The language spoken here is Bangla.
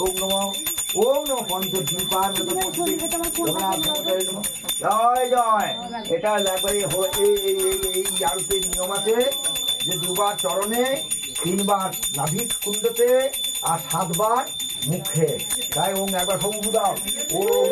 ওম নমঃ ওম নমঃ পঞ্চদীপার জয় জয়। এটা একবারে এই আরতির নিয়ম আছে যে দুবার চরণে, 3 বার নাভি কুণ্ডতে আর 7 বার মুখে। তাই ওম একবার সবু দাও। ওম